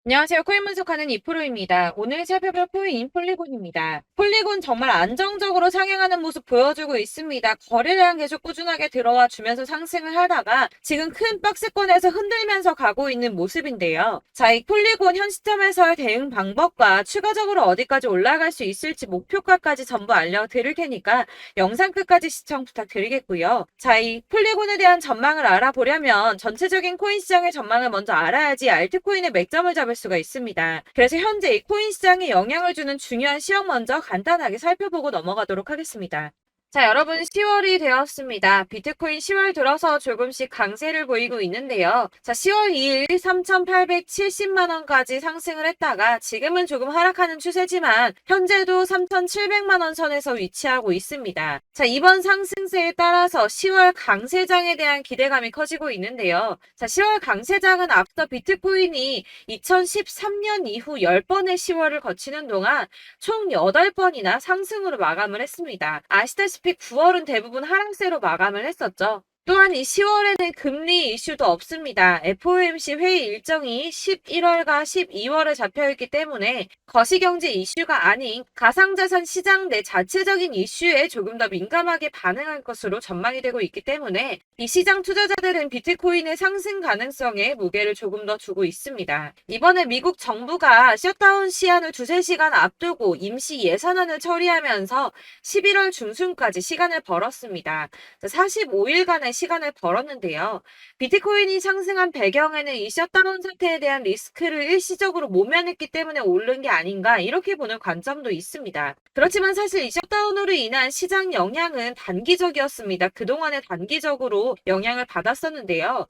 안녕하세요. 코인 분석하는 이프로입니다. 오늘 살펴볼 코인 폴리곤입니다. 폴리곤 정말 안정적으로 상향하는 모습 보여주고 있습니다. 거래량 계속 꾸준하게 들어와 주면서 상승을 하다가 지금 큰 박스권에서 흔들면서 가고 있는 모습인데요. 자, 이 폴리곤 현 시점에서의 대응 방법과 추가적으로 어디까지 올라갈 수 있을지 목표가까지 전부 알려드릴 테니까 영상 끝까지 시청 부탁드리겠고요. 자, 이 폴리곤에 대한 전망을 알아보려면 전체적인 코인 시장의 전망을 먼저 알아야지 알트코인의 맥점을 잡을 수가 있습니다. 그래서 현재 이 코인 시장에 영향을 주는 중요한 시황 먼저 간단하게 살펴보고 넘어가도록 하겠습니다. 자, 여러분 10월이 되었습니다. 비트코인 10월 들어서 조금씩 강세를 보이고 있는데요. 자, 10월 2일 3,870만 원까지 상승을 했다가 지금은 조금 하락하는 추세지만 현재도 3,700만 원 선에서 위치하고 있습니다. 자, 이번 상승세에 따라서 10월 강세장에 대한 기대감이 커지고 있는데요. 자, 10월 강세장은 앞서 비트코인이 2013년 이후 10번의 10월을 거치는 동안 총 8번이나 상승으로 마감을 했습니다. 아시다시피 9월은 대부분 하락세로 마감을 했었죠. 또한 이 10월에는 금리 이슈도 없습니다. FOMC 회의 일정이 11월과 12월에 잡혀있기 때문에 거시경제 이슈가 아닌 가상자산 시장 내 자체적인 이슈에 조금 더 민감하게 반응할 것으로 전망이 되고 있기 때문에 이 시장 투자자들은 비트코인의 상승 가능성에 무게를 조금 더 두고 있습니다. 이번에 미국 정부가 셧다운 시한을 2~3시간 앞두고 임시 예산안을 처리하면서 11월 중순까지 시간을 벌었습니다. 45일간의 시간을 벌었는데요. 비트코인이 상승한 배경에는 이 셧다운 사태에 대한 리스크를 일시적으로 모면했기 때문에 오른 게 아닌가 이렇게 보는 관점도 있습니다. 그렇지만 사실 이 셧다운으로 인한 시장 영향은 단기적이었습니다. 그동안에 단기적으로 영향을 받았었는데요.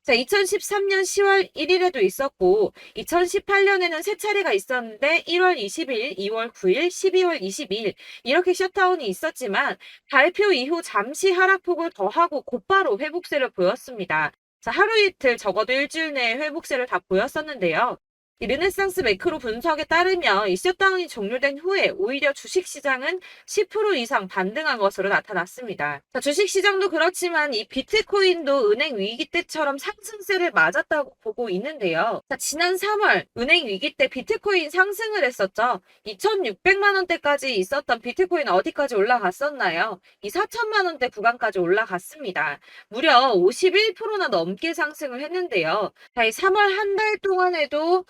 자, 2013년 10월 1일에도 있었고 2018년에는 세 차례가 있었는데 1월 20일, 2월 9일, 12월 22일 이렇게 셧다운이 있었지만 발표 이후 잠시 하락폭을 더하고 곧바로 회복세를 보였습니다. 자, 하루 이틀 적어도 일주일 내에 회복세를 다 보였었는데요. 이 르네상스 매크로 분석에 따르면 이 셧다운이 종료된 후에 오히려 주식시장은 10% 이상 반등한 것으로 나타났습니다. 자, 주식시장도 그렇지만 이 비트코인도 은행 위기 때처럼 상승세를 맞았다고 보고 있는데요. 자, 지난 3월 은행 위기 때 비트코인 상승을 했었죠. 2,600만 원대까지 있었던 비트코인 어디까지 올라갔었나요? 이 4천만 원대 구간까지 올라갔습니다. 무려 51%나 넘게 상승을 했는데요. 자, 이 3월 한 달 동안에도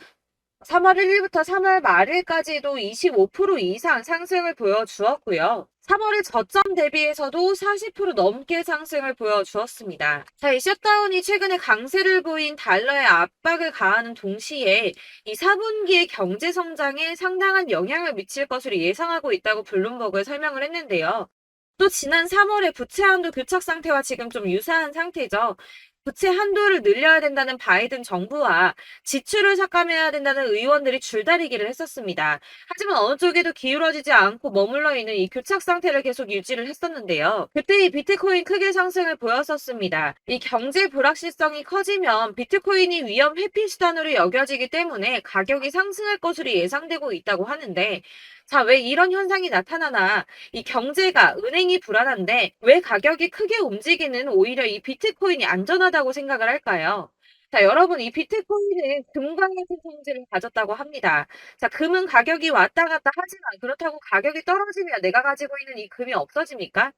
3월 1일부터 3월 말일까지도 25% 이상 상승을 보여주었고요. 3월의 저점 대비해서도 40% 넘게 상승을 보여주었습니다. 자, 이 셧다운이 최근에 강세를 보인 달러에 압박을 가하는 동시에 이 4분기의 경제 성장에 상당한 영향을 미칠 것으로 예상하고 있다고 블룸버그에 설명을 했는데요. 또 지난 3월에 부채 한도 교착 상태와 지금 좀 유사한 상태죠. 부채 한도를 늘려야 된다는 바이든 정부와 지출을 삭감해야 된다는 의원들이 줄다리기를 했었습니다. 하지만 어느 쪽에도 기울어지지 않고 머물러 있는 이 교착 상태를 계속 유지를 했었는데요. 그때 이 비트코인 크게 상승을 보였었습니다. 이 경제 불확실성이 커지면 비트코인이 위험 회피 수단으로 여겨지기 때문에 가격이 상승할 것으로 예상되고 있다고 하는데 자, 왜 이런 현상이 나타나나? 이 경제가 은행이 불안한데 왜 가격이 크게 움직이는 오히려 이 비트코인이 안전하다고 생각을 할까요? 자, 여러분, 이 비트코인은 금과 같은 성질을 가졌다고 합니다. 자, 금은 가격이 왔다 갔다 하지만 그렇다고 가격이 떨어지면 내가 가지고 있는 이 금이 없어집니까?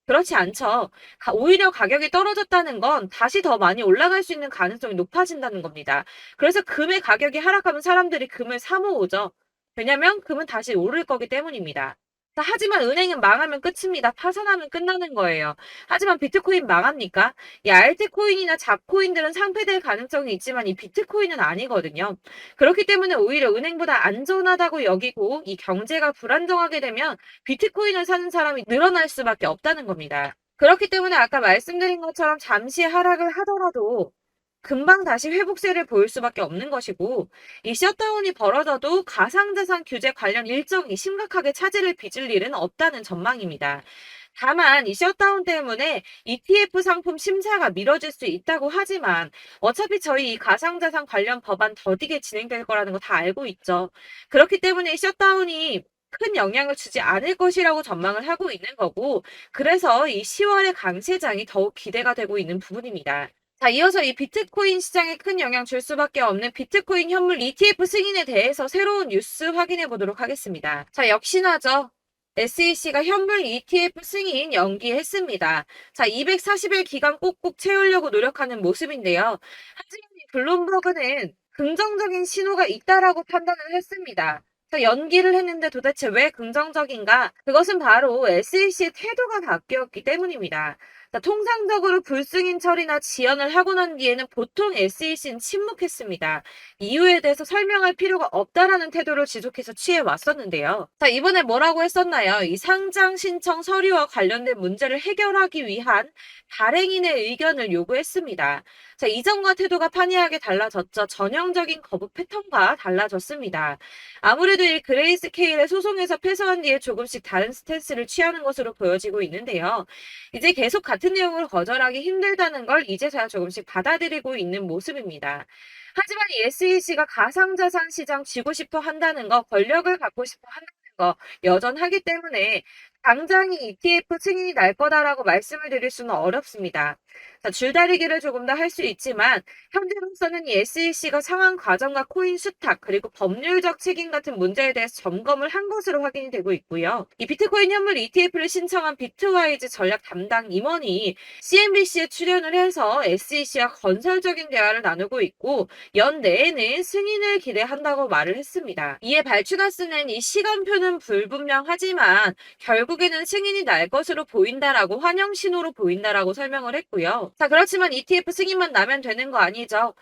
그렇지 않죠. 오히려 가격이 떨어졌다는 건 다시 더 많이 올라갈 수 있는 가능성이 높아진다는 겁니다. 그래서 금의 가격이 하락하면 사람들이 금을 사 모으죠. 왜냐면 금은 다시 오를 거기 때문입니다. 자, 하지만 은행은 망하면 끝입니다. 파산하면 끝나는 거예요. 하지만 비트코인 망합니까? 이 알트코인이나 잡코인들은 상폐될 가능성이 있지만 이 비트코인은 아니거든요. 그렇기 때문에 오히려 은행보다 안전하다고 여기고 이 경제가 불안정하게 되면 비트코인을 사는 사람이 늘어날 수밖에 없다는 겁니다. 그렇기 때문에 아까 말씀드린 것처럼 잠시 하락을 하더라도 금방 다시 회복세를 보일 수밖에 없는 것이고 이 셧다운이 벌어져도 가상자산 규제 관련 일정이 심각하게 차질을 빚을 일은 없다는 전망입니다. 다만 이 셧다운 때문에 ETF 상품 심사가 미뤄질 수 있다고 하지만 어차피 저희 이 가상자산 관련 법안 더디게 진행될 거라는 거 다 알고 있죠. 그렇기 때문에 이 셧다운이 큰 영향을 주지 않을 것이라고 전망을 하고 있는 거고 그래서 이 10월의 강세장이 더욱 기대가 되고 있는 부분입니다. 자, 이어서 이 비트코인 시장에 큰 영향 줄 수밖에 없는 비트코인 현물 ETF 승인에 대해서 새로운 뉴스 확인해 보도록 하겠습니다. 자, 역시나죠. SEC가 현물 ETF 승인 연기했습니다. 자, 240일 기간 꼭꼭 채우려고 노력하는 모습인데요. 하지만 이 블룸버그는 긍정적인 신호가 있다라고 판단을 했습니다. 자, 연기를 했는데 도대체 왜 긍정적인가? 그것은 바로 SEC의 태도가 바뀌었기 때문입니다. 자, 통상적으로 불승인 처리나 지연을 하고 난 뒤에는 보통 SEC는 침묵했습니다. 이유에 대해서 설명할 필요가 없다라는 태도를 지속해서 취해 왔었는데요. 자, 이번에 뭐라고 했었나요? 이 상장 신청 서류와 관련된 문제를 해결하기 위한 발행인의 의견을 요구했습니다. 자, 이전과 태도가 판이하게 달라졌죠. 전형적인 거부 패턴과 달라졌습니다. 아무래도 이 그레이스케일의 소송에서 패소한 뒤에 조금씩 다른 스탠스를 취하는 것으로 보여지고 있는데요. 이제 계속 같은 내용을 거절하기 힘들다는 걸 이제서야 조금씩 받아들이고 있는 모습입니다. 하지만 이 SEC가 가상자산 시장 쥐고 싶어 한다는 거, 권력을 갖고 싶어 한다는 거 여전하기 때문에 당장 이 ETF 승인이 날 거다라고 말씀을 드릴 수는 어렵습니다. 자, 줄다리기를 조금 더 할 수 있지만 현재로서는 이 SEC가 상환 과정과 코인 수탁 그리고 법률적 책임 같은 문제에 대해서 점검을 한 것으로 확인이 되고 있고요. 이 비트코인 현물 ETF를 신청한 비트와이즈 전략 담당 임원이 CNBC에 출연을 해서 SEC와 건설적인 대화를 나누고 있고 연내에는 승인을 기대한다고 말을 했습니다. 이에 발추나스는 이 시간표는 불분명하지만 결국에는 승인이 날 것으로 보인다라고 환영 신호로 보인다라고 설명을 했고요. 자, 그렇지만 ETF 승인만 나면 되는 거 아니죠.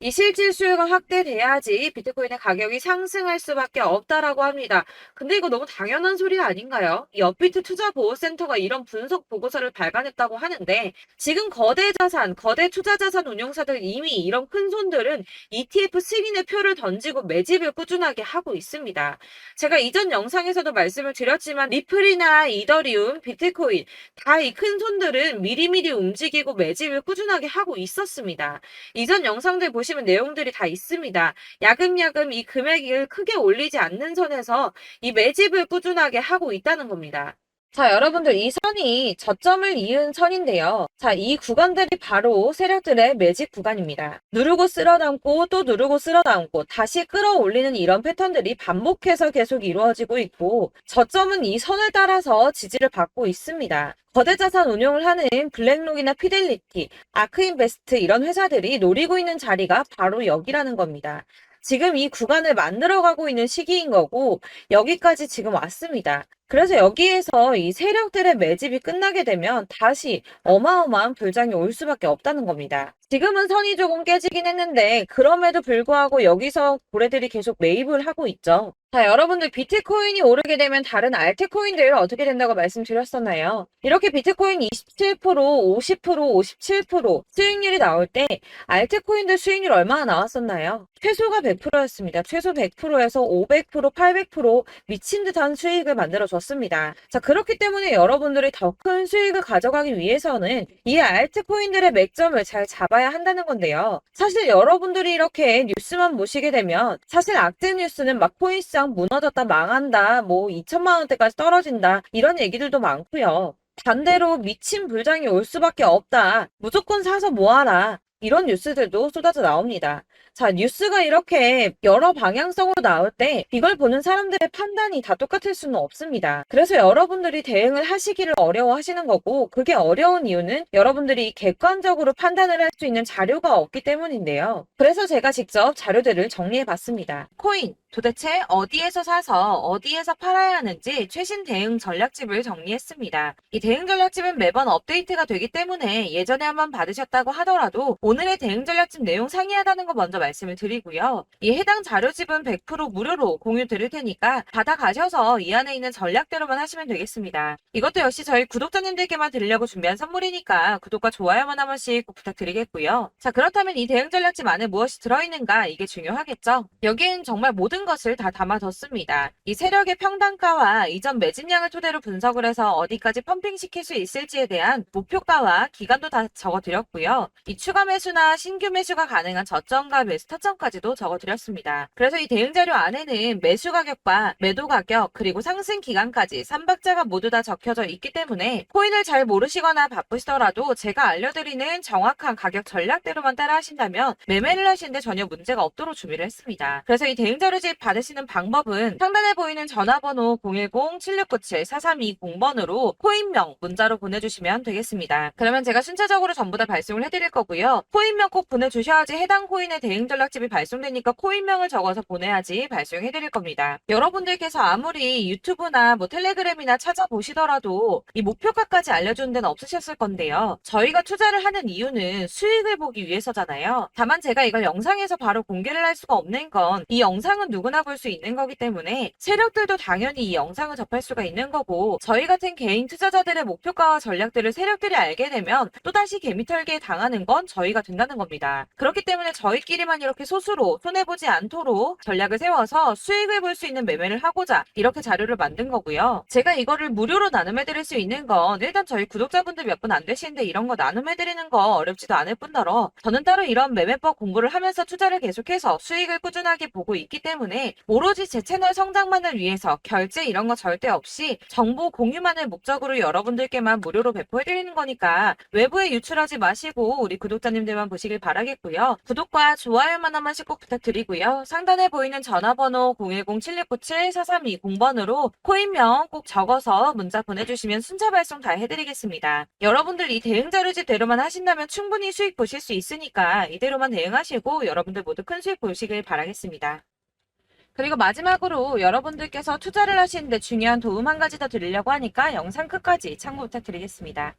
이 실질 수요가 확대돼야지 비트코인의 가격이 상승할 수밖에 없다라고 합니다. 근데 이거 너무 당연한 소리 아닌가요? 이 업비트 투자보호센터가 이런 분석 보고서를 발간했다고 하는데 지금 거대 자산, 거대 투자자산 운용사들 이미 이런 큰 손들은 ETF 승인의 표를 던지고 매집을 꾸준하게 하고 있습니다. 제가 이전 영상에서도 말씀을 드렸지만 리플이나 이더리움, 비트코인 다 이 큰 손들은 미리미리 움직이고 매집을 꾸준하게 하고 있었습니다. 이전 영상들 보시면 내용들이 다 있습니다. 야금야금 이 금액을 크게 올리지 않는 선에서 이 매집을 꾸준하게 하고 있다는 겁니다. 자, 여러분들 이 선이 저점을 이은 선인데요. 자, 이 구간들이 바로 세력들의 매집 구간입니다. 누르고 쓸어담고 또 누르고 쓸어담고 다시 끌어올리는 이런 패턴들이 반복해서 계속 이루어지고 있고 저점은 이 선을 따라서 지지를 받고 있습니다. 거대자산 운용을 하는 블랙록이나 피델리티, 아크인베스트 이런 회사들이 노리고 있는 자리가 바로 여기라는 겁니다. 지금 이 구간을 만들어가고 있는 시기인 거고 여기까지 지금 왔습니다. 그래서 여기에서 이 세력들의 매집이 끝나게 되면 다시 어마어마한 불장이 올 수밖에 없다는 겁니다. 지금은 선이 조금 깨지긴 했는데 그럼에도 불구하고 여기서 고래들이 계속 매입을 하고 있죠. 자, 여러분들 비트코인이 오르게 되면 다른 알트코인들 어떻게 된다고 말씀드렸었나요? 이렇게 비트코인 27%, 50%, 57% 수익률이 나올 때 알트코인들 수익률 얼마나 나왔었나요? 최소가 100%였습니다. 최소 100%에서 500%, 800% 미친 듯한 수익을 만들어줬습니다. 자, 그렇기 때문에 여러분들이 더 큰 수익을 가져가기 위해서는 이 알트코인들의 맥점을 잘 잡아야 한다는 건데요. 사실 여러분들이 이렇게 뉴스만 보시게 되면 사실 악재 뉴스는 막 코인 시장 무너졌다, 망한다, 뭐 2천만 원대까지 떨어진다 이런 얘기들도 많고요. 반대로 미친 불장이 올 수밖에 없다. 무조건 사서 모아라. 이런 뉴스들도 쏟아져 나옵니다. 자, 뉴스가 이렇게 여러 방향성으로 나올 때 이걸 보는 사람들의 판단이 다 똑같을 수는 없습니다. 그래서 여러분들이 대응을 하시기를 어려워하시는 거고 그게 어려운 이유는 여러분들이 객관적으로 판단을 할 수 있는 자료가 없기 때문인데요. 그래서 제가 직접 자료들을 정리해 봤습니다. 코인 도대체 어디에서 사서 어디에서 팔아야 하는지 최신 대응 전략집을 정리했습니다. 이 대응 전략집은 매번 업데이트가 되기 때문에 예전에 한번 받으셨다고 하더라도 오늘의 대응 전략집 내용 상이하다는 거 먼저 말씀을 드리고요. 이 해당 자료집은 100% 무료로 공유 드릴 테니까 받아가셔서 이 안에 있는 전략대로만 하시면 되겠습니다. 이것도 역시 저희 구독자님들께만 드리려고 준비한 선물이니까 구독과 좋아요만 한 번씩 꼭 부탁드리겠고요. 자, 그렇다면 이 대응 전략집 안에 무엇이 들어있는가 이게 중요하겠죠? 여기엔 정말 모든 모든 것을 다 담아뒀습니다. 이 세력의 평단가와 이전 매집량을 토대로 분석을 해서 어디까지 펌핑시킬 수 있을지에 대한 목표가와 기간도 다 적어드렸고요. 이 추가 매수나 신규 매수가 가능한 저점과 매수 타점까지도 적어드렸습니다. 그래서 이 대응 자료 안에는 매수 가격과 매도 가격 그리고 상승 기간까지 3박자가 모두 다 적혀져 있기 때문에 코인을 잘 모르시거나 바쁘시더라도 제가 알려드리는 정확한 가격 전략대로만 따라 하신다면 매매를 하시는데 전혀 문제가 없도록 준비를 했습니다. 그래서 이 대응 자료집 받으시는 방법은 상단에 보이는 전화번호 010-7697-4320번으로 코인명 문자로 보내주시면 되겠습니다. 그러면 제가 순차적으로 전부 다 발송을 해드릴 거고요. 코인명 꼭 보내주셔야지 해당 코인의 대응 전략집이 발송되니까 코인명을 적어서 보내야지 발송해드릴 겁니다. 여러분들께서 아무리 유튜브나 텔레그램이나 찾아보시더라도 이 목표가까지 알려주는 데는 없으셨을 건데요. 저희가 투자를 하는 이유는 수익을 보기 위해서잖아요. 다만 제가 이걸 영상에서 바로 공개를 할 수가 없는 건 이 영상은 누구나 볼 수 있는 거기 때문에 세력들도 당연히 이 영상을 접할 수가 있는 거고 저희 같은 개인 투자자들의 목표가와 전략들을 세력들이 알게 되면 또다시 개미털기에 당하는 건 저희가 된다는 겁니다. 그렇기 때문에 저희끼리만 이렇게 소수로 손해보지 않도록 전략을 세워서 수익을 볼 수 있는 매매를 하고자 이렇게 자료를 만든 거고요. 제가 이거를 무료로 나눔해드릴 수 있는 건 일단 저희 구독자분들 몇 분 안 되시는데 이런 거 나눔해드리는 거 어렵지도 않을 뿐더러 저는 따로 이런 매매법 공부를 하면서 투자를 계속해서 수익을 꾸준하게 보고 있기 때문에 오로지 제 채널 성장만을 위해서 결제 이런 거 절대 없이 정보 공유만을 목적으로 여러분들께만 무료로 배포해드리는 거니까 외부에 유출하지 마시고 우리 구독자님들만 보시길 바라겠고요. 구독과 좋아요만 한 번씩 꼭 부탁드리고요. 상단에 보이는 전화번호 010-7697-4320번으로 코인명 꼭 적어서 문자 보내주시면 순차 발송 다 해드리겠습니다. 여러분들 이 대응 자료집대로만 하신다면 충분히 수익 보실 수 있으니까 이대로만 대응하시고 여러분들 모두 큰 수익 보시길 바라겠습니다. 그리고 마지막으로 여러분들께서 투자를 하시는데 중요한 도움 한 가지 더 드리려고 하니까 영상 끝까지 참고 부탁드리겠습니다.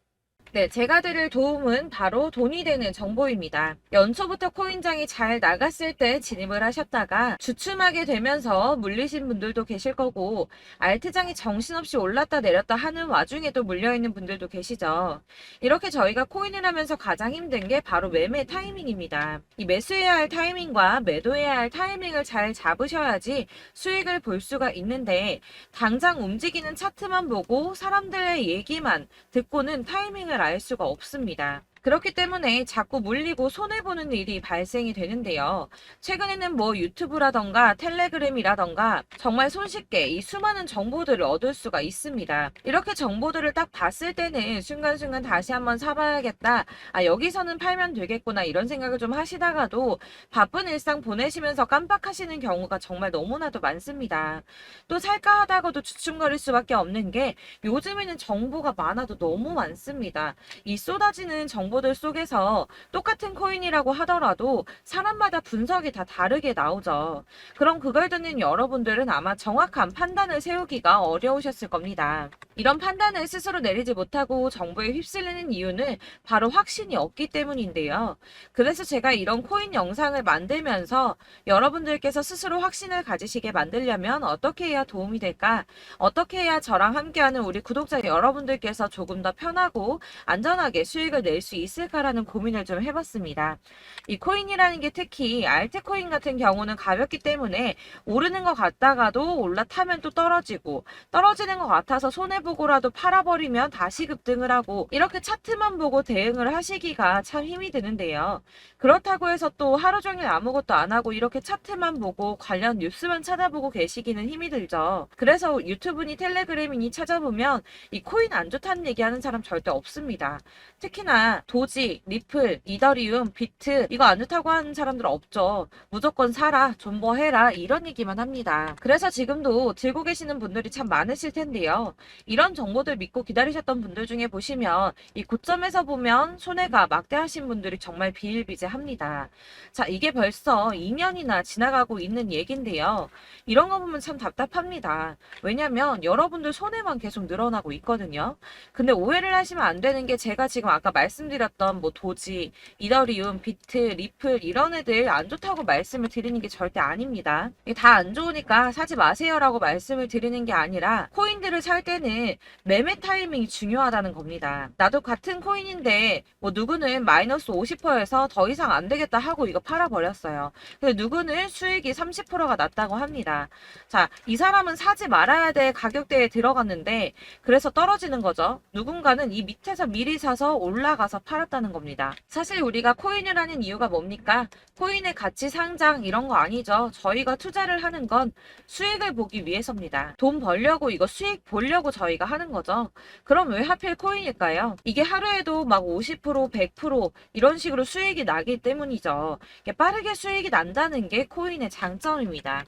네, 제가 드릴 도움은 바로 돈이 되는 정보입니다. 연초부터 코인장이 잘 나갔을 때 진입을 하셨다가 주춤하게 되면서 물리신 분들도 계실 거고 알트장이 정신없이 올랐다 내렸다 하는 와중에도 물려있는 분들도 계시죠. 이렇게 저희가 코인을 하면서 가장 힘든 게 바로 매매 타이밍입니다. 이 매수해야 할 타이밍과 매도해야 할 타이밍을 잘 잡으셔야지 수익을 볼 수가 있는데 당장 움직이는 차트만 보고 사람들의 얘기만 듣고는 타이밍을 알 수가 없습니다. 그렇기 때문에 자꾸 물리고 손해보는 일이 발생이 되는데요. 최근에는 유튜브라던가 텔레그램이라던가 정말 손쉽게 이 수많은 정보들을 얻을 수가 있습니다. 이렇게 정보들을 딱 봤을 때는 순간순간 다시 한번 사봐야겠다. 여기서는 팔면 되겠구나 이런 생각을 좀 하시다가도 바쁜 일상 보내시면서 깜빡하시는 경우가 정말 너무나도 많습니다. 또 살까 하다가도 주춤거릴 수밖에 없는 게 요즘에는 정보가 많아도 너무 많습니다. 이 쏟아지는 정보들 속에서 똑같은 코인이라고 하더라도 사람마다 분석이 다 다르게 나오죠. 그럼 그걸 듣는 여러분들은 아마 정확한 판단을 세우기가 어려우셨을 겁니다. 이런 판단을 스스로 내리지 못하고 정보에 휩쓸리는 이유는 바로 확신이 없기 때문인데요. 그래서 제가 이런 코인 영상을 만들면서 여러분들께서 스스로 확신을 가지시게 만들려면 어떻게 해야 도움이 될까? 어떻게 해야 저랑 함께하는 우리 구독자 여러분들께서 조금 더 편하고 안전하게 수익을 낼 수 있을까라는 고민을 좀 해봤습니다. 이 코인이라는 게 특히 알트코인 같은 경우는 가볍기 때문에 오르는 것 같다가도 올라타면 또 떨어지고 떨어지는 것 같아서 손해보고라도 팔아버리면 다시 급등을 하고 이렇게 차트만 보고 대응을 하시기가 참 힘이 드는데요. 그렇다고 해서 또 하루 종일 아무것도 안 하고 이렇게 차트만 보고 관련 뉴스만 찾아보고 계시기는 힘이 들죠. 그래서 유튜브니 텔레그램이니 찾아보면 이 코인 안 좋다는 얘기하는 사람 절대 없습니다. 특히나 도지, 리플, 이더리움, 비트 이거 안 좋다고 하는 사람들 없죠. 무조건 사라, 존버해라 이런 얘기만 합니다. 그래서 지금도 들고 계시는 분들이 참 많으실 텐데요. 이런 정보들 믿고 기다리셨던 분들 중에 보시면 이 고점에서 보면 손해가 막대하신 분들이 정말 비일비재합니다. 자, 이게 벌써 2년이나 지나가고 있는 얘긴데요. 이런 거 보면 참 답답합니다. 왜냐면 여러분들 손해만 계속 늘어나고 있거든요. 근데 오해를 하시면 안 되는 게 제가 지금 아까 말씀드렸던 말씀드렸던 뭐 도지, 이더리움, 비트, 리플 이런 애들 안 좋다고 말씀을 드리는 게 절대 아닙니다. 이게 다 안 좋으니까 사지 마세요라고 말씀을 드리는 게 아니라 코인들을 살 때는 매매 타이밍이 중요하다는 겁니다. 나도 같은 코인인데 뭐 누구는 마이너스 50%에서 더 이상 안 되겠다 하고 이거 팔아버렸어요. 근데 누구는 수익이 30%가 났다고 합니다. 자, 이 사람은 사지 말아야 될 가격대에 들어갔는데 그래서 떨어지는 거죠. 누군가는 이 밑에서 미리 사서 올라가서 팔았다는 겁니다. 사실 우리가 코인을 하는 이유가 뭡니까? 코인의 가치 상장 이런 거 아니죠. 저희가 투자를 하는 건 수익을 보기 위해서입니다. 돈 벌려고 이거 수익 보려고 저희가 하는 거죠. 그럼 왜 하필 코인일까요? 이게 하루에도 막 50%, 100% 이런 식으로 수익이 나기 때문이죠. 빠르게 수익이 난다는 게 코인의 장점입니다.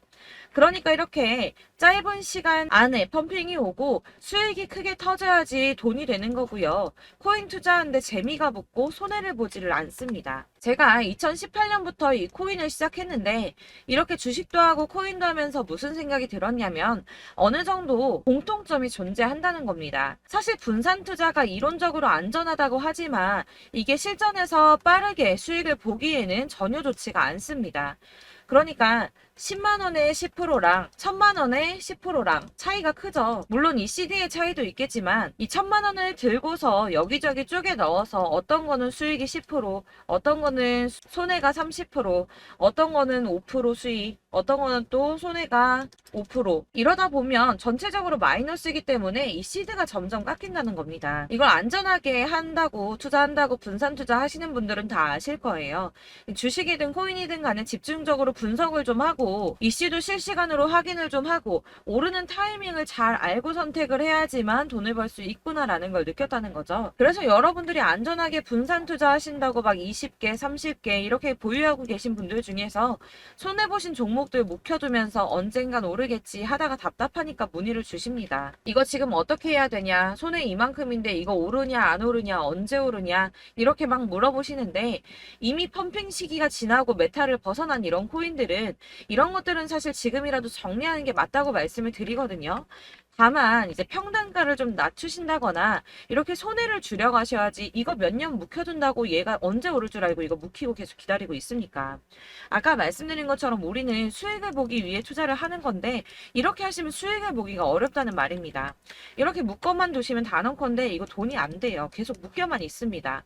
그러니까 이렇게 짧은 시간 안에 펌핑이 오고 수익이 크게 터져야지 돈이 되는 거고요. 코인 투자하는데 재미가 붙고 손해를 보지를 않습니다. 제가 2018년부터 이 코인을 시작했는데 이렇게 주식도 하고 코인도 하면서 무슨 생각이 들었냐면 어느 정도 공통점이 존재한다는 겁니다. 사실 분산 투자가 이론적으로 안전하다고 하지만 이게 실전에서 빠르게 수익을 보기에는 전혀 좋지가 않습니다. 그러니까 10만 원에 10%랑 1000만 원에 10%랑 차이가 크죠. 물론 이 CD의 차이도 있겠지만 이 1000만 원을 들고서 여기저기 쪼개 넣어서 어떤 거는 수익이 10%, 어떤 거는 손해가 30%, 어떤 거는 5% 수익, 어떤 거는 또 손해가 5%. 이러다 보면 전체적으로 마이너스이기 때문에 이 시드가 점점 깎인다는 겁니다. 이걸 안전하게 한다고 투자한다고 분산 투자 하시는 분들은 다 아실 거예요. 주식이든 코인이든 간에 집중적으로 분석을 좀 하고 이슈도 실시간으로 확인을 좀 하고 오르는 타이밍을 잘 알고 선택을 해야지만 돈을 벌 수 있구나라는 걸 느꼈다는 거죠. 그래서 여러분들이 안전하게 분산 투자하신다고 막 20개, 30개 이렇게 보유하고 계신 분들 중에서 손해보신 종목들 묵혀두면서 언젠간 오르겠지 하다가 답답하니까 문의를 주십니다. 이거 지금 어떻게 해야 되냐? 손해 이만큼인데 이거 오르냐 안 오르냐 언제 오르냐 이렇게 막 물어보시는데 이미 펌핑 시기가 지나고 메타를 벗어난 이런 코인들은 이런 것들은 사실 지금이라도 정리하는 게 맞다고 말씀을 드리거든요. 다만 이제 평단가를 좀 낮추신다거나 이렇게 손해를 줄여가셔야지 이거 몇 년 묵혀둔다고 얘가 언제 오를 줄 알고 이거 묵히고 계속 기다리고 있습니까? 아까 말씀드린 것처럼 우리는 수익을 보기 위해 투자를 하는 건데 이렇게 하시면 수익을 보기가 어렵다는 말입니다. 이렇게 묶어만 두시면 단언컨대 이거 돈이 안 돼요. 계속 묶여만 있습니다.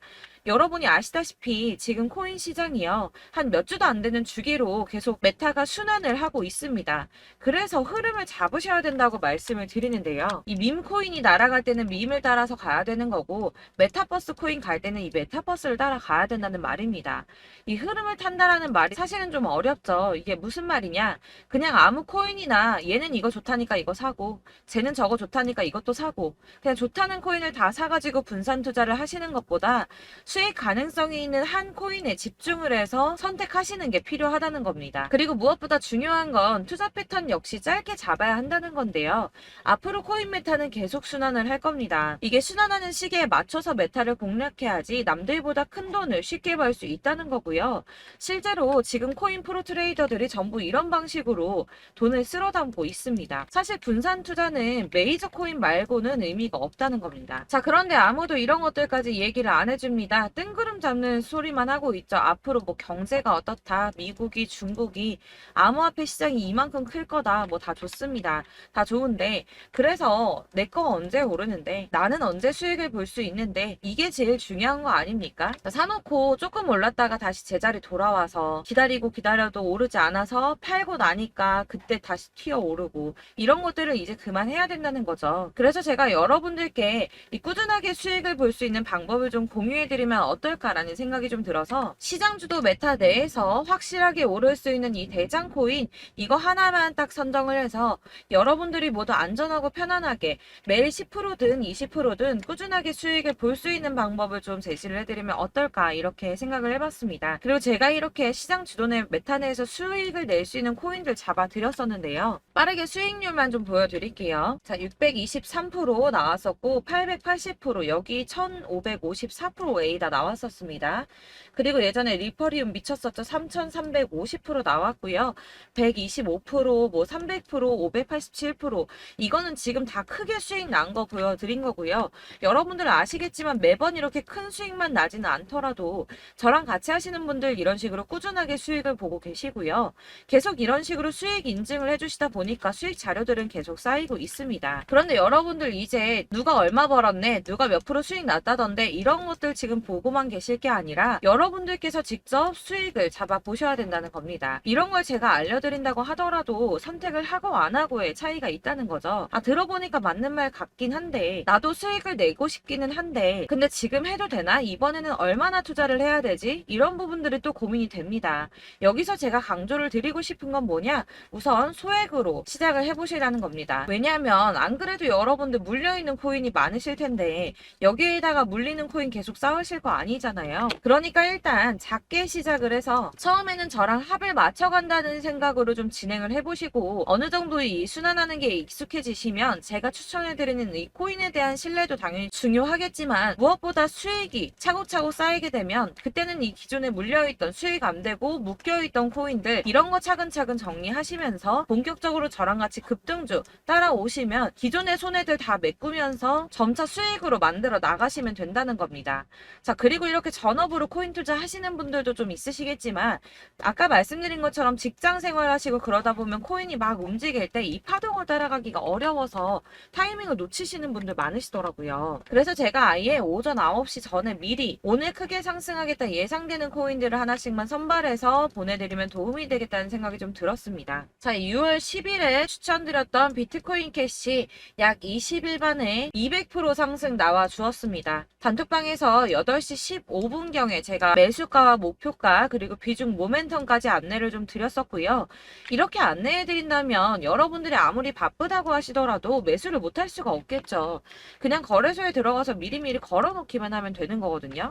여러분이 아시다시피 지금 코인 시장이요. 한 몇 주도 안 되는 주기로 계속 메타가 순환을 하고 있습니다. 그래서 흐름을 잡으셔야 된다고 말씀을 드리는데요. 이 밈 코인이 날아갈 때는 밈을 따라서 가야 되는 거고 메타버스 코인 갈 때는 이 메타버스를 따라가야 된다는 말입니다. 이 흐름을 탄다라는 말이 사실은 좀 어렵죠. 이게 무슨 말이냐? 그냥 아무 코인이나 얘는 이거 좋다니까 이거 사고 쟤는 저거 좋다니까 이것도 사고 그냥 좋다는 코인을 다 사가지고 분산 투자를 하시는 것보다 수익 가능성이 있는 한 코인에 집중을 해서 선택하시는 게 필요하다는 겁니다. 그리고 무엇보다 중요한 건 투자 패턴 역시 짧게 잡아야 한다는 건데요. 앞으로 코인 메타는 계속 순환을 할 겁니다. 이게 순환하는 시기에 맞춰서 메타를 공략해야지 남들보다 큰 돈을 쉽게 벌 수 있다는 거고요. 실제로 지금 코인 프로 트레이더들이 전부 이런 방식으로 돈을 쓸어 담고 있습니다. 사실 분산 투자는 메이저 코인 말고는 의미가 없다는 겁니다. 자, 그런데 아무도 이런 것들까지 얘기를 안 해줍니다. 뜬구름 잡는 소리만 하고 있죠. 앞으로 뭐 경제가 어떻다, 미국이, 중국이, 암호화폐 시장이 이만큼 클 거다, 뭐 다 좋습니다. 다 좋은데 그래서 내 거 언제 오르는데 나는 언제 수익을 볼 수 있는데 이게 제일 중요한 거 아닙니까? 사놓고 조금 올랐다가 다시 제자리 돌아와서 기다리고 기다려도 오르지 않아서 팔고 나니까 그때 다시 튀어 오르고 이런 것들을 이제 그만해야 된다는 거죠. 그래서 제가 여러분들께 이 꾸준하게 수익을 볼 수 있는 방법을 좀 공유해드리면 어떨까라는 생각이 좀 들어서 시장주도 메타 내에서 확실하게 오를 수 있는 이 대장 코인 이거 하나만 딱 선정을 해서 여러분들이 모두 안전하고 편안하게 매일 10%든 20%든 꾸준하게 수익을 볼 수 있는 방법을 좀 제시를 해드리면 어떨까 이렇게 생각을 해봤습니다. 그리고 제가 이렇게 시장 주도내 메타 내에서 수익을 낼 수 있는 코인들 잡아드렸었는데요. 빠르게 수익률만 좀 보여드릴게요. 자, 623% 나왔었고 880% 여기 1554% A 거의 다 나왔었습니다. 그리고 예전에 리퍼리움 미쳤었죠. 3350% 나왔고요. 125%, 뭐 300%, 587%. 이거는 지금 다 크게 수익 난 거 보여드린 거고요. 여러분들 아시겠지만 매번 이렇게 큰 수익만 나지는 않더라도 저랑 같이 하시는 분들 이런 식으로 꾸준하게 수익을 보고 계시고요. 계속 이런 식으로 수익 인증을 해주시다 보니까 수익 자료들은 계속 쌓이고 있습니다. 그런데 여러분들 이제 누가 얼마 벌었네, 누가 몇 프로 수익 났다던데 이런 것들 지금 보고만 계실 게 아니라 여러분들께서 직접 수익을 잡아 보셔야 된다는 겁니다. 이런 걸 제가 알려드린다고 하더라도 선택을 하고 안 하고의 차이가 있다는 거죠. 들어보니까 맞는 말 같긴 한데 나도 수익을 내고 싶기는 한데 근데 지금 해도 되나? 이번에는 얼마나 투자를 해야 되지? 이런 부분들이 또 고민이 됩니다. 여기서 제가 강조를 드리고 싶은 건 뭐냐? 우선 소액으로 시작을 해보시라는 겁니다. 왜냐하면 안 그래도 여러분들 물려있는 코인이 많으실 텐데 여기에다가 물리는 코인 계속 쌓으실 거 아니잖아요. 그러니까 일단 작게 시작을 해서 처음에는 저랑 합을 맞춰간다는 생각으로 좀 진행을 해보시고 어느 정도 이 순환하는 게 익숙해지시면 제가 추천해드리는 이 코인에 대한 신뢰도 당연히 중요하겠지만 무엇보다 수익이 차곡차곡 쌓이게 되면 그때는 이 기존에 물려있던 수익 안 되고 묶여있던 코인들 이런 거 차근차근 정리하시면서 본격적으로 저랑 같이 급등주 따라오시면 기존의 손해들 다 메꾸면서 점차 수익으로 만들어 나가시면 된다는 겁니다. 자, 그리고 이렇게 전업으로 코인 투자 하시는 분들도 좀 있으시겠지만 아까 말씀드린 것처럼 직장 생활 하시고 그러다 보면 코인이 막 움직일 때 이 파동을 따라가기가 어려워서 타이밍을 놓치시는 분들 많으시더라고요. 그래서 제가 아예 오전 9시 전에 미리 오늘 크게 상승하겠다 예상되는 코인들을 하나씩만 선발해서 보내드리면 도움이 되겠다는 생각이 좀 들었습니다. 자, 6월 10일에 추천드렸던 비트코인 캐시 약 20일 만에 200% 상승 나와 주었습니다. 단톡방에서 8시 15분경에 제가 매수가와 목표가 그리고 비중 모멘텀까지 안내를 좀 드렸었고요. 이렇게 안내해드린다면 여러분들이 아무리 바쁘다고 하시더라도 매수를 못할 수가 없겠죠. 그냥 거래소에 들어가서 미리미리 걸어놓기만 하면 되는 거거든요.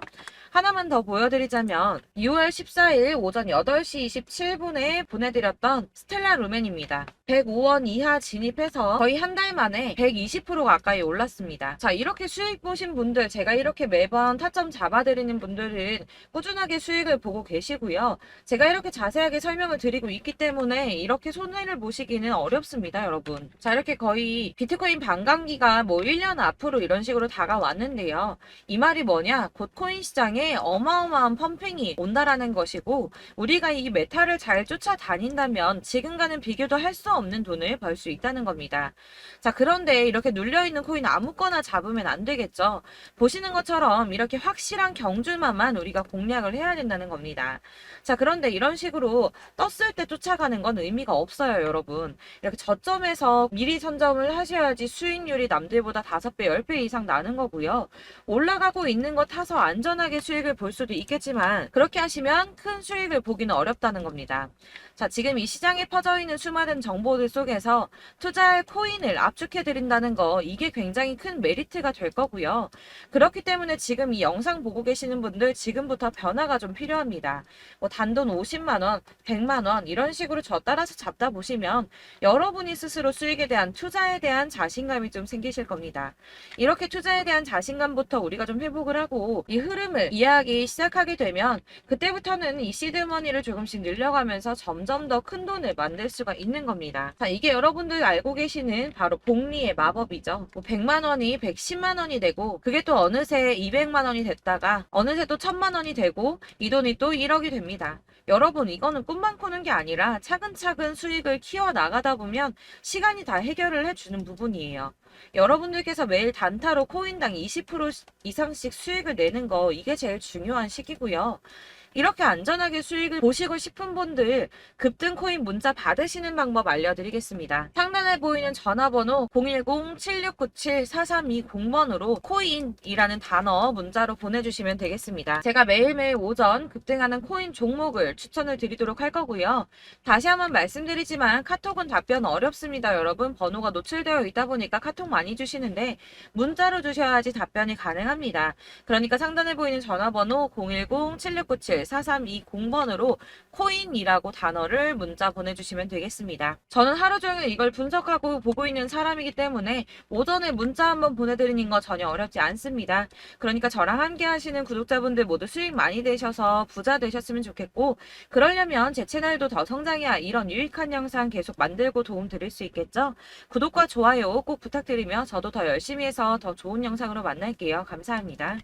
하나만 더 보여드리자면 6월 14일 오전 8시 27분에 보내드렸던 스텔라 루멘입니다. 105원 이하 진입해서 거의 한 달 만에 120% 가까이 올랐습니다. 자, 이렇게 수익 보신 분들, 제가 이렇게 매번 타점 잡아드리는 분들은 꾸준하게 수익을 보고 계시고요. 제가 이렇게 자세하게 설명을 드리고 있기 때문에 이렇게 손해를 보시기는 어렵습니다, 여러분. 자, 이렇게 거의 비트코인 반감기가 뭐 1년 앞으로 이런 식으로 다가왔는데요. 이 말이 뭐냐? 곧 코인 시장에 어마어마한 펌핑이 온다라는 것이고 우리가 이 메타를 잘 쫓아다닌다면 지금과는 비교도 할 수 없는 돈을 벌 수 있다는 겁니다. 자, 그런데 이렇게 눌려있는 코인 아무거나 잡으면 안 되겠죠. 보시는 것처럼 이렇게 확실한 경주만만 우리가 공략을 해야 된다는 겁니다. 자, 그런데 이런 식으로 떴을 때 쫓아가는 건 의미가 없어요, 여러분. 이렇게 저점에서 미리 선점을 하셔야지 수익률이 남들보다 5배, 10배 이상 나는 거고요. 올라가고 있는 거 타서 안전하게 수익을 볼 수도 있겠지만 그렇게 하시면 큰 수익을 보기는 어렵다는 겁니다. 자, 지금 이 시장에 퍼져 있는 수많은 정보들 속에서 투자할 코인을 압축해 드린다는 거 이게 굉장히 큰 메리트가 될 거고요. 그렇기 때문에 지금 이 영상 보고 계시는 분들 지금부터 변화가 좀 필요합니다. 뭐 단돈 50만 원, 100만 원 이런 식으로 저 따라서 잡다 보시면 여러분이 스스로 수익에 대한 투자에 대한 자신감이 좀 생기실 겁니다. 이렇게 투자에 대한 자신감부터 우리가 좀 회복을 하고 이 흐름을 이해하기 시작하게 되면 그때부터는 이 시드머니를 조금씩 늘려가면서 점점 더 큰 돈을 만들 수가 있는 겁니다. 자, 이게 여러분들 알고 계시는 바로 복리의 마법이죠. 뭐 100만 원이 110만 원이 되고 그게 또 어느새 200만 원이 됐다가 어느새 또 1000만 원이 되고 이 돈이 또 1억이 됩니다. 여러분, 이거는 꿈만 꾸는 게 아니라 차근차근 수익을 키워 나가다 보면 시간이 다 해결을 해주는 부분이에요. 여러분들께서 매일 단타로 코인당 20% 이상씩 수익을 내는 거 이게 제일 중요한 시기고요. 이렇게 안전하게 수익을 보시고 싶은 분들 급등 코인 문자 받으시는 방법 알려드리겠습니다. 상단에 보이는 전화번호 010-7697-4320번으로 코인이라는 단어 문자로 보내주시면 되겠습니다. 제가 매일매일 오전 급등하는 코인 종목을 추천을 드리도록 할 거고요. 다시 한번 말씀드리지만 카톡은 답변 어렵습니다. 여러분, 번호가 노출되어 있다 보니까 카톡 많이 주시는데 문자로 주셔야지 답변이 가능합니다. 그러니까 상단에 보이는 전화번호 010-7697 4320번으로 코인이라고 단어를 문자 보내주시면 되겠습니다. 저는 하루 종일 이걸 분석하고 보고 있는 사람이기 때문에 오전에 문자 한번 보내드리는 거 전혀 어렵지 않습니다. 그러니까 저랑 함께 하시는 구독자분들 모두 수익 많이 되셔서 부자 되셨으면 좋겠고, 그러려면 제 채널도 더 성장해야 이런 유익한 영상 계속 만들고 도움 드릴 수 있겠죠? 구독과 좋아요 꼭 부탁드리며 저도 더 열심히 해서 더 좋은 영상으로 만날게요. 감사합니다.